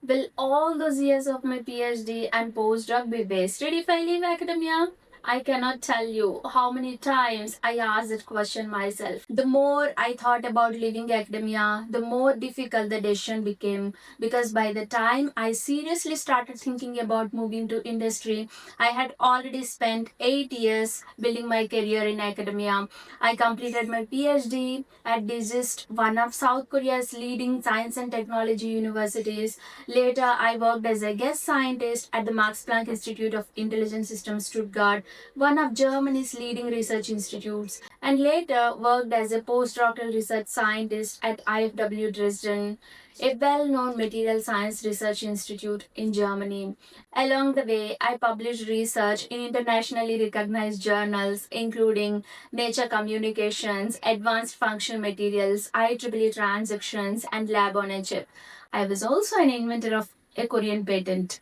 Will all those years of my PhD and postdoc be wasted if I leave academia? I cannot tell you how many times I asked that question myself. The more I thought about leaving academia, the more difficult the decision became because by the time I seriously started thinking about moving to industry, I had already spent 8 years building my career in academia. I completed my PhD at DISIST, one of South Korea's leading science and technology universities. Later, I worked as a guest scientist at the Max Planck Institute of Intelligent Systems Stuttgart, one of Germany's leading research institutes, and later worked as a postdoctoral research scientist at IFW Dresden, a well known material science research institute in Germany. Along the way, I published research in internationally recognized journals, including Nature Communications, Advanced Functional Materials, IEEE Transactions, and Lab on a Chip. I was also an inventor of a Korean patent.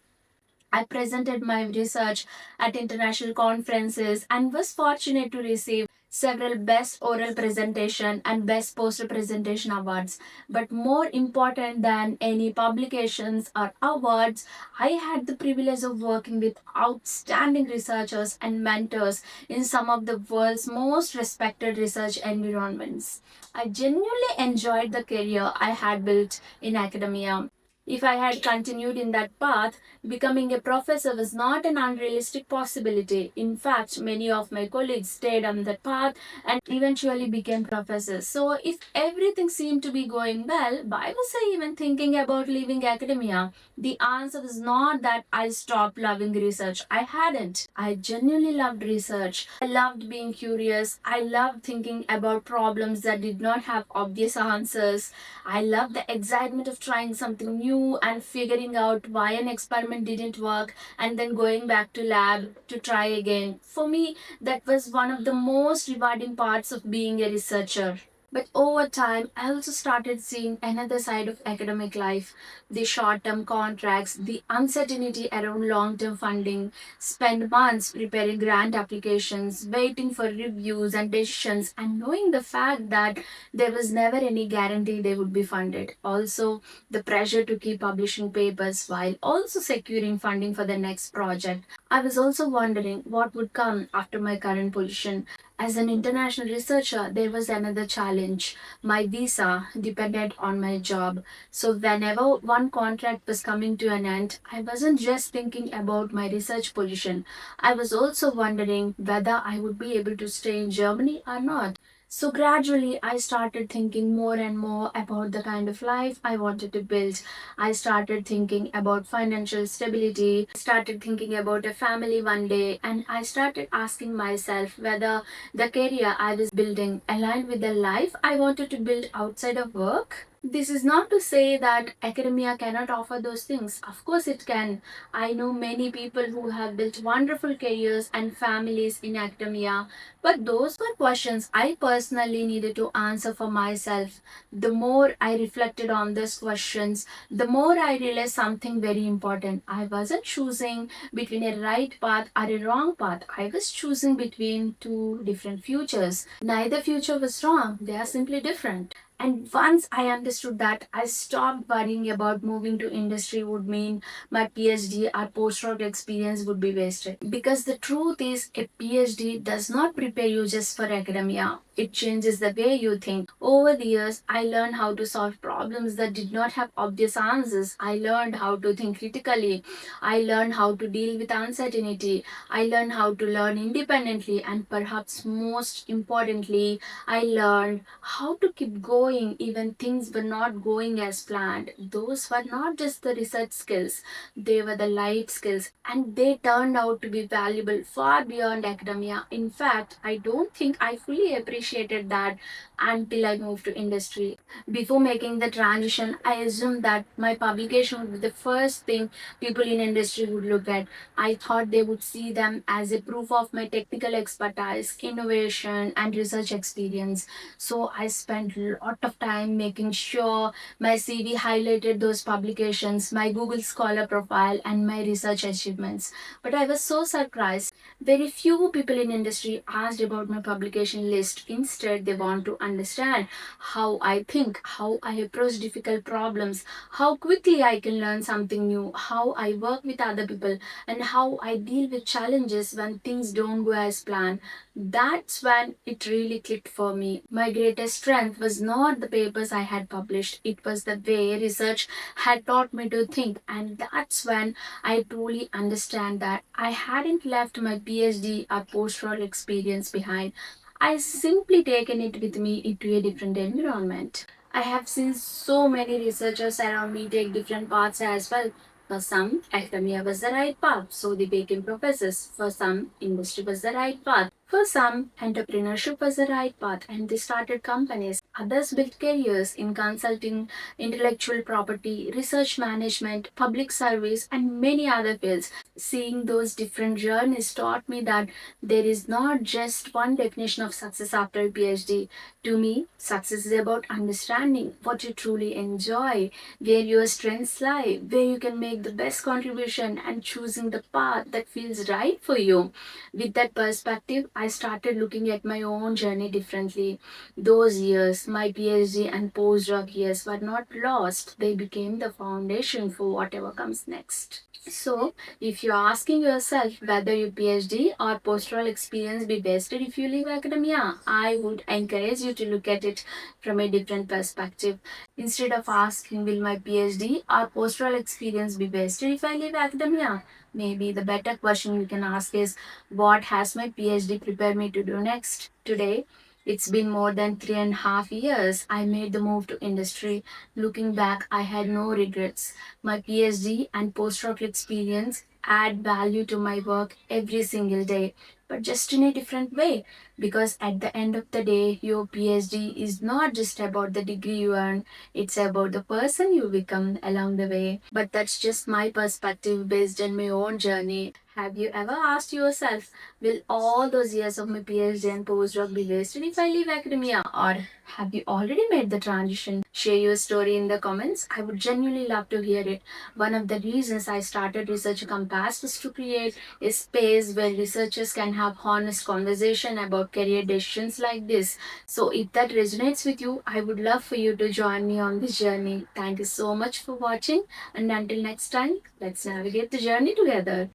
I presented my research at international conferences and was fortunate to receive several Best Oral Presentation and Best Poster Presentation awards. But more important than any publications or awards, I had the privilege of working with outstanding researchers and mentors in some of the world's most respected research environments. I genuinely enjoyed the career I had built in academia. If I had continued in that path, becoming a professor was not an unrealistic possibility. In fact, many of my colleagues stayed on that path and eventually became professors. So, if everything seemed to be going well, why was I even thinking about leaving academia? The answer was not that I stopped loving research. I hadn't. I genuinely loved research. I loved being curious. I loved thinking about problems that did not have obvious answers. I loved the excitement of trying something new and figuring out why an experiment didn't work and then going back to lab to try again. For me, that was one of the most rewarding parts of being a researcher. But over time, I also started seeing another side of academic life, the short term contracts, the uncertainty around long term funding, spend months preparing grant applications, waiting for reviews and decisions, and knowing the fact that there was never any guarantee they would be funded. Also, the pressure to keep publishing papers while also securing funding for the next project. I was also wondering what would come after my current position. As an international researcher, there was another challenge. My visa depended on my job. So, whenever one contract was coming to an end, I wasn't just thinking about my research position. I was also wondering whether I would be able to stay in Germany or not. So gradually, I started thinking more and more about the kind of life I wanted to build. I started thinking about financial stability, started thinking about a family one day, and I started asking myself whether the career I was building aligned with the life I wanted to build outside of work. This is not to say that academia cannot offer those things. Of course, it can. I know many people who have built wonderful careers and families in academia, but those were questions I personally needed to answer for myself. The more I reflected on these questions, the more I realized something very important. I wasn't choosing between a right path or a wrong path. I was choosing between two different futures. Neither future was wrong, they are simply different. And once I understood that, I stopped worrying about moving to industry would mean my PhD or postdoc experience would be wasted. Because the truth is, a PhD does not prepare you just for academia. It changes the way you think. Over the years, I learned how to solve problems that did not have obvious answers. I learned how to think critically. I learned how to deal with uncertainty. I learned how to learn independently. And perhaps most importantly, I learned how to keep going even things were not going as planned. Those were not just the research skills, they were the life skills, and they turned out to be valuable far beyond academia. In fact, I don't think I fully appreciated that until I moved to industry. Before making the transition, I assumed that my publication would be the first thing people in industry would look at. I thought they would see them as a proof of my technical expertise, innovation, and research experience. So I spent a lot of time making sure my CV highlighted those publications, my Google Scholar profile, and my research achievements. But I was so surprised. Very few people in industry asked about my publication list. Instead, they want to understand how I think, how I approach difficult problems, how quickly I can learn something new, how I work with other people, and how I deal with challenges when things don't go as planned. That's when it really clicked for me. My greatest strength was not the papers I had published, it was the way research had taught me to think. And that's when I truly understand that I hadn't left my PhD or postdoc experience behind. I simply taken it with me into a different environment. I have seen so many researchers around me take different paths as well. For some, academia was the right path, so they became professors. For some, industry was the right path. For some, entrepreneurship was the right path, and they started companies. Others built careers in consulting, intellectual property, research management, public service, and many other fields. Seeing those different journeys taught me that there is not just one definition of success after a PhD. To me, success is about understanding what you truly enjoy, where your strengths lie, where you can make the best contribution, and choosing the path that feels right for you. With that perspective, I started looking at my own journey differently. Those years, my PhD and postdoc years, were not lost, they became the foundation for whatever comes next. So, if you're asking yourself whether your PhD or postdoctoral experience be best if you leave academia, I would encourage you to look at it from a different perspective. Instead of asking, will my PhD or postdoctoral experience be best if I leave academia? Maybe the better question you can ask is, what has my PhD prepared me to do next? Today, it's been more than 3.5 years. I made the move to industry. Looking back, I had no regrets. My PhD and postdoc experience add value to my work every single day, but just in a different way. Because at the end of the day, your PhD is not just about the degree you earn, it's about the person you become along the way. But that's just my perspective based on my own journey. Have you ever asked yourself, will all those years of my PhD and postdoc be wasted if I leave academia? Or have you already made the transition? Share your story in the comments. I would genuinely love to hear it. One of the reasons I started Research Compass was to create a space where researchers can have honest conversation about career decisions like this. So if that resonates with you, I would love for you to join me on this journey. Thank you so much for watching, and until next time, let's navigate the journey together.